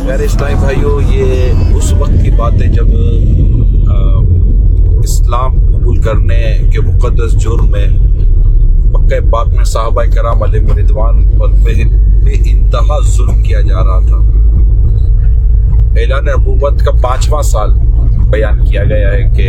میرے اسلامی بھائیوں، یہ اس وقت کی بات ہے جب اسلام قبول کرنے کے مقدس جرم میں مکہ پاک میں صحابہ کرام علیہم رضوان پر بے انتہا ظلم کیا جا رہا تھا۔ اعلان نبوت کا 5واں سال بیان کیا گیا ہے کہ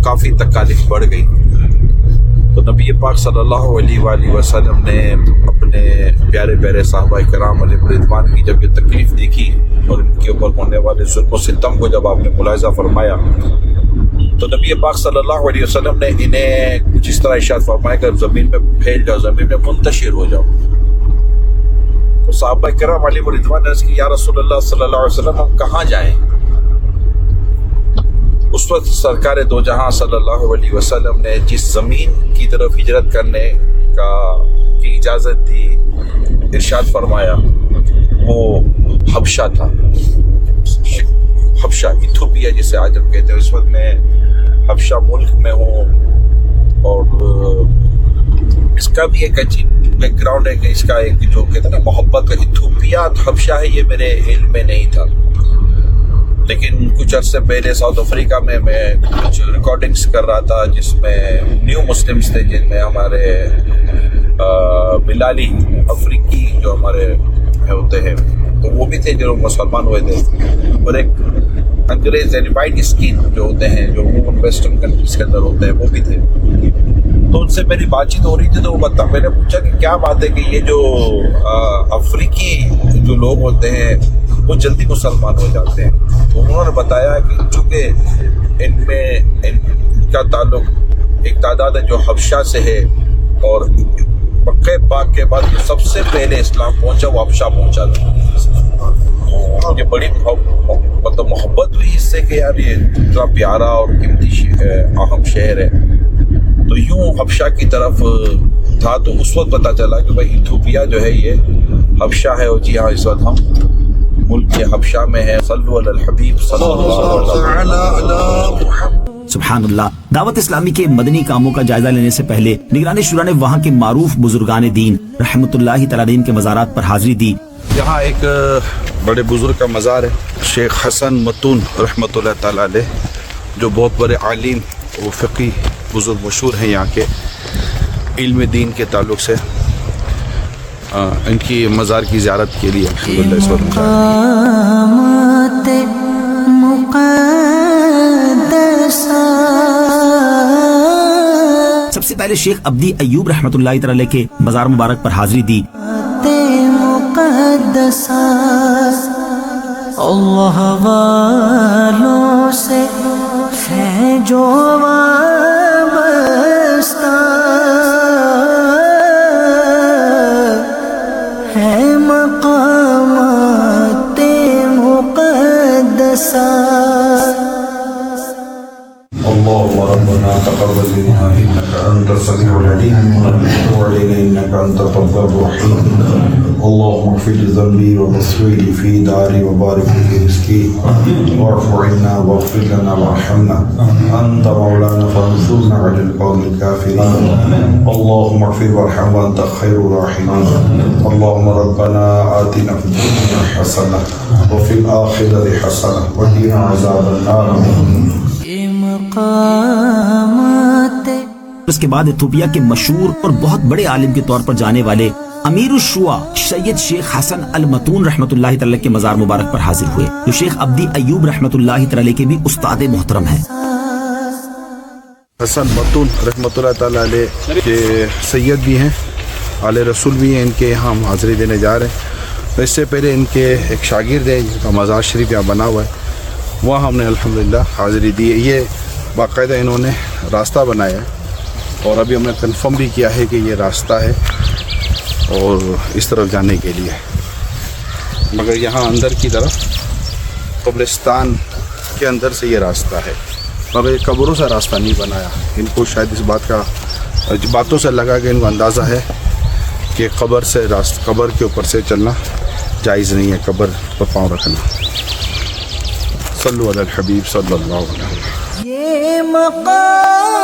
کافی تکالیف بڑھ گئی، تو نبی پاک صلی اللہ علیہ وآلہ وسلم نے اپنے پیارے پیارے صحابہ کرام علیہم رضوان کی جب یہ تکلیف دیکھی اور ان کے اوپر ہونے والے ظلم و ستم کو جب آپ نے ملاحظہ فرمایا، تو نبی پاک صلی اللہ علیہ وسلم نے انہیں کچھ اس طرح ارشاد فرمایا کہ زمین میں پھیل جاؤ، زمین میں منتشر ہو جاؤ۔ تو صحابہ کرام علیہم رضوان نے عرض کی، یا رسول اللہ صلی اللہ علیہ وسلم ہم کہاں جائیں؟ اس وقت سرکار دو جہاں صلی اللہ علیہ وسلم نے جس زمین کی طرف ہجرت کرنے کی اجازت دی، ارشاد فرمایا، وہ حبشہ تھا۔ حبشہ، ایتھوپیا جسے آج ہم کہتے ہیں۔ اس وقت میں حبشہ ملک میں ہوں، اور اس کا بھی ایک عجیب بیک گراؤنڈ ہے کہ اس کا ایک جو کہتے ہیں نا محبت کا، ایتھوپیا حبشہ ہے، یہ میرے علم میں نہیں تھا، لیکن کچھ عرصے پہلے ساؤتھ افریقہ میں کچھ ریکارڈنگز کر رہا تھا جس میں نیو مسلمز تھے، جن میں ہمارے بلالی افریقی جو ہمارے ہوتے ہیں تو وہ بھی تھے جو مسلمان ہوئے تھے، اور ایک انگریز یعنی وائٹ اسکن جو ہوتے ہیں جو ویسٹرن کنٹریز کے اندر ہوتے ہیں وہ بھی تھے۔ تو ان سے میری بات چیت ہو رہی تھی، تو وہ میں نے پوچھا کہ کیا بات ہے کہ یہ جو افریقی جو لوگ ہوتے ہیں وہ جلدی مسلمان ہو جاتے ہیں؟ تو انہوں نے بتایا کہ چونکہ ان کا تعلق ایک تعداد ہے جو حبشہ سے ہے، اور مکہ پاک کے بعد جو سب سے پہلے اسلام پہنچا وہ حبشہ پہنچا تھا۔ مجھے بڑی مطلب محبت ہوئی اس سے کہ یار یہ اتنا پیارا اور قیمتی اہم شہر ہے، تو یوں حبشہ کی طرف تھا۔ تو اس وقت پتہ چلا کہ بھائی ایتھوپیا جو ہے یہ حبشہ ہے، اور جی ہاں اس وقت ہم ملک کے حبشہ میں ہے۔ صلو علی الحبیب صلی اللہ علیہ وسلم۔ سبحان اللہ۔ دعوت اسلامی کے مدنی کاموں کا جائزہ لینے سے پہلے نگران شورا نے وہاں کے معروف بزرگان دین رحمۃ اللہ تعالی علیہ کے مزارات پر حاضری دی۔ یہاں ایک بڑے بزرگ کا مزار ہے، شیخ حسن متون رحمۃ اللہ تعالی علیہ، جو بہت بڑے عالم و فقی بزرگ مشہور ہیں یہاں کے علم دین کے تعلق سے۔ ان کی مزار کی زیارت کے لیے الحمدللہ اس وقت سب سے پہلے شیخ عبدی ایوب رحمۃ اللہ تعالی علیہ کے مزار مبارک پر حاضری دی۔ اللہ والوں سے ہے جو وابستہ ہے مقامات مقدسہ۔ اللهم ربنا تقبل منا انك انت السميع العليم وتب علينا انك انت التواب الرحيم. اللهم اغفر ذنبي وتصويري في داري وبارك في رزقي واعف عنا واغفر لنا وارحمنا انت مولانا فانصرنا على القوم الكافرين. اللهم اغفر وارحم وانت خير الراحمين. اللهم ربنا آتنا في الدنيا حسنة وفي الآخرة حسنة وقنا عذاب النار. اس کے بعد ایتھوپیا کے مشہور اور بہت بڑے عالم کے طور پر جانے والے امیر الشوا سید شیخ حسن المتون رحمۃ اللہ تعالی کے مزار مبارک پر حاضر ہوئے، جو شیخ عبدی ایوب رحمۃ اللہ تعالی کے بھی استاد محترم ہیں۔ حسن متون رحمۃ اللہ تعالی علیہ کے سید بھی ہیں، آل رسول بھی ہیں، ان کے یہاں ہم حاضری دینے جا رہے ہیں۔ اس سے پہلے ان کے ایک شاگرد ہے جن کا مزار شریف یہاں بنا ہوا ہے، وہاں ہم نے الحمدللہ حاضری دی ہے۔ یہ باقاعدہ انہوں نے راستہ بنایا ہے، اور ابھی ہم نے کنفرم بھی کیا ہے کہ یہ راستہ ہے اور اس طرف جانے کے لیے، مگر یہاں اندر کی طرف قبرستان کے اندر سے یہ راستہ ہے، مگر یہ قبروں سے راستہ نہیں بنایا۔ ان کو شاید اس بات کا باتوں سے لگا کہ ان کو اندازہ ہے کہ قبر کے اوپر سے چلنا جائز نہیں ہے، قبر پر پاؤں رکھنا۔ صلو علی الحبیب صلی اللہ علیہ وسلم۔ یہ مقامات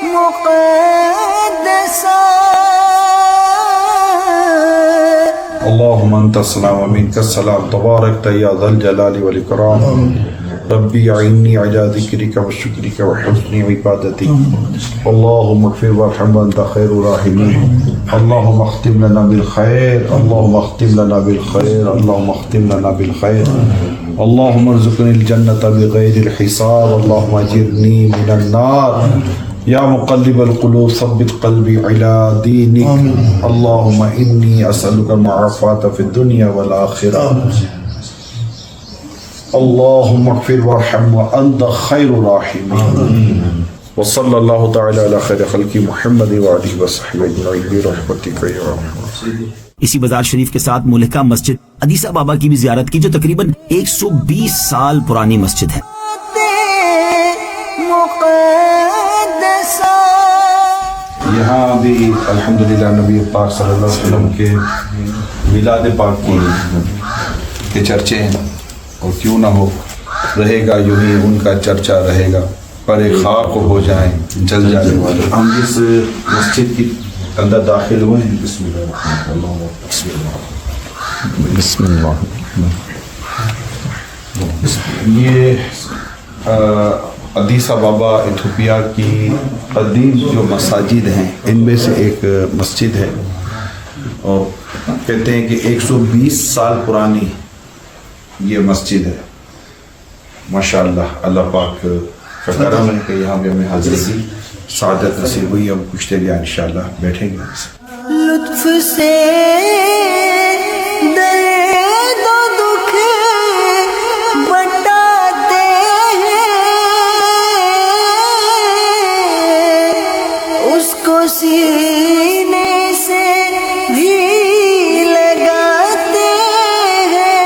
مقدسہ اللهم انت السلام ومنك السلام تبارك يا ذا الجلال والاكرام ربي اعني على ذكرك وشكرك وحسن عبادتك اللهم اغفر وارحم وانت خير الراحمين اللهم اختم لنا بالخير اللهم اختم لنا بالخير اللهم اختم لنا بالخير اللهم ارزقني الجنة بغير الحساب اللهم اجرني من النار یا مقلب القلوب ثبت قلبی علی دینک اللہم انی اسألک المعافات فی الدنیا والآخرہ اللہم اغفر وارحم وانت خیر الراحمین وصلی اللہ تعالی علی خیر خلق محمد وآلہ وصحبہ اجمعین برحمتک یا رحمت. اسی بازار شریف کے ساتھ ملکہ مسجد ادیسہ بابا کی بھی زیارت کی جو تقریباً 120 سال پرانی مسجد ہے. یہاں بھی الحمدللہ نبی پاک صلی اللہ علیہ وسلم کے میلاد پاک کے چرچے ہیں اور کیوں نہ ہو رہے گا یوں ہی ان کا چرچا رہے گا پر خاک ہو جائیں جل جانے والے. ہم اس مسجد کی اندر داخل ہوئے ہیں. بسم اللہ الرحمن الرحیم. بسم اللہ یہ ادیسہ بابا ایتھوپیا کی قدیم جو مساجد ہیں ان میں سے ایک مسجد ہے اور کہتے ہیں کہ 120 سال پرانی یہ مسجد ہے. ماشاءاللہ اللہ پاک کا کرم ہے کہ یہاں پہ ہمیں حاضری کی سعادت نصیب ہوئی. ہم کچھ دیر یہاں انشاءاللہ بیٹھیں گے. لطف سے درد و دکھ بٹاتے ہیں اس کو سینے سے بھی لگاتے ہیں.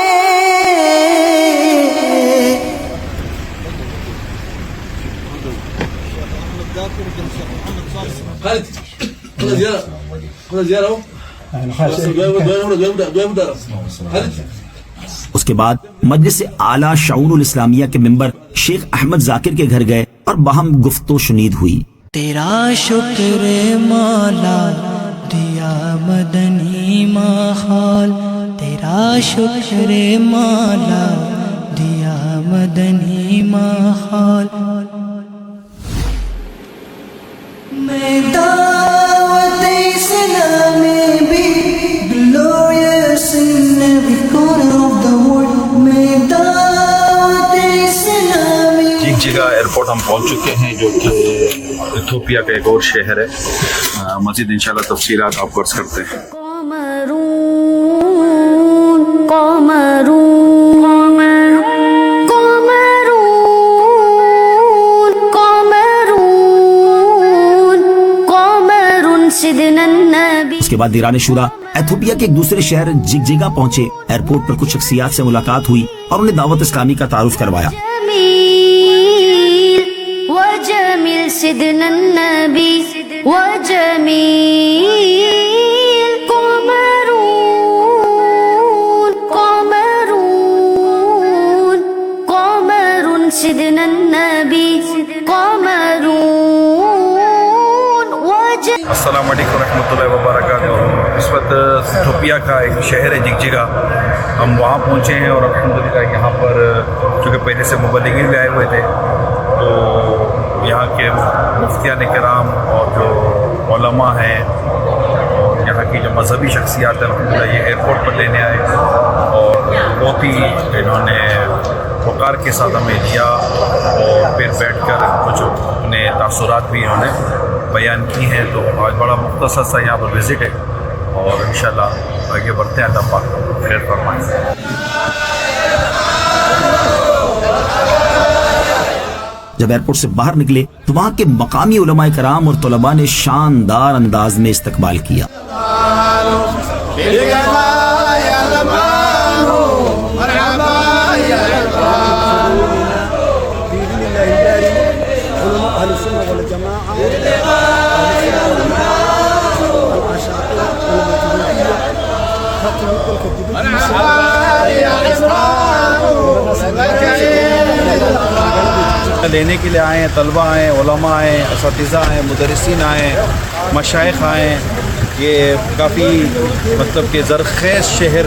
اس کے بعد مجلس اعلیٰ شعور الاسلامیہ کے ممبر شیخ احمد ذاکر کے گھر گئے اور باہم گفت و شنید ہوئی. تیرا شکر مولا دیا مدنی ماحول تیرا شکر مولا دیا مدنی ماحول. میں دعوت اسلام میں بھی glorious in every corner of the world. میں دعوت اسلام میں جگہ ایئرپورٹ ہم پہنچ چکے ہیں جو کہ ایتھوپیا کا ایک اور شہر ہے. مزید انشاءاللہ تفصیلات آپ کو عرض کرتے ہیں. اس کے بعد دیران شورا ایتھوپیا کے ایک دوسرے شہر جگجگا پہنچے. ایئرپورٹ پر کچھ شخصیات سے ملاقات ہوئی اور انہیں دعوت اسلامی کا تعارف کروایا. وجميل سيدنا النبي وجميل قمرون سيدنا النبي قمرون السلام علیکم ورحمۃ اللہ وبرکاتہ. اس وقت ایتھوپیا کا ایک شہر ہے جگجگا. ہم وہاں پہنچے ہیں اور الحمدللہ یہاں پر چونکہ پہلے سے مبلغین بھی آئے ہوئے تھے تو یہاں کے مفتیان کرام اور جو علماء ہیں اور یہاں کی جو مذہبی شخصیات ہیں الحمدللہ یہ ایئرپورٹ پر لینے آئے اور بہت ہی انہوں نے وقار کے ساتھ ہمیں دیا اور پھر بیٹھ کر کچھ اپنے تاثرات بھی انہوں نے بیان کی ہیں. تو آج بڑا مختصر سا یہاں پر وزٹ ہے اور انشاءاللہ آگے بڑھتے ہیں. اللہ پاک خیر فرمائیں. جب ایئرپورٹ سے باہر نکلے تو وہاں کے مقامی علماء کرام اور طلباء نے شاندار انداز میں استقبال کیا. لینے کے لیے آئے ہیں, طلبہ آئے, علماء آئے, اساتذہ آئے, مدرسین آئے, مشائخ آئے. یہ کافی مطلب کہ زرخیز شہر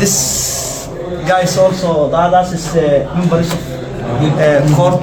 This guy is also the others is members of court.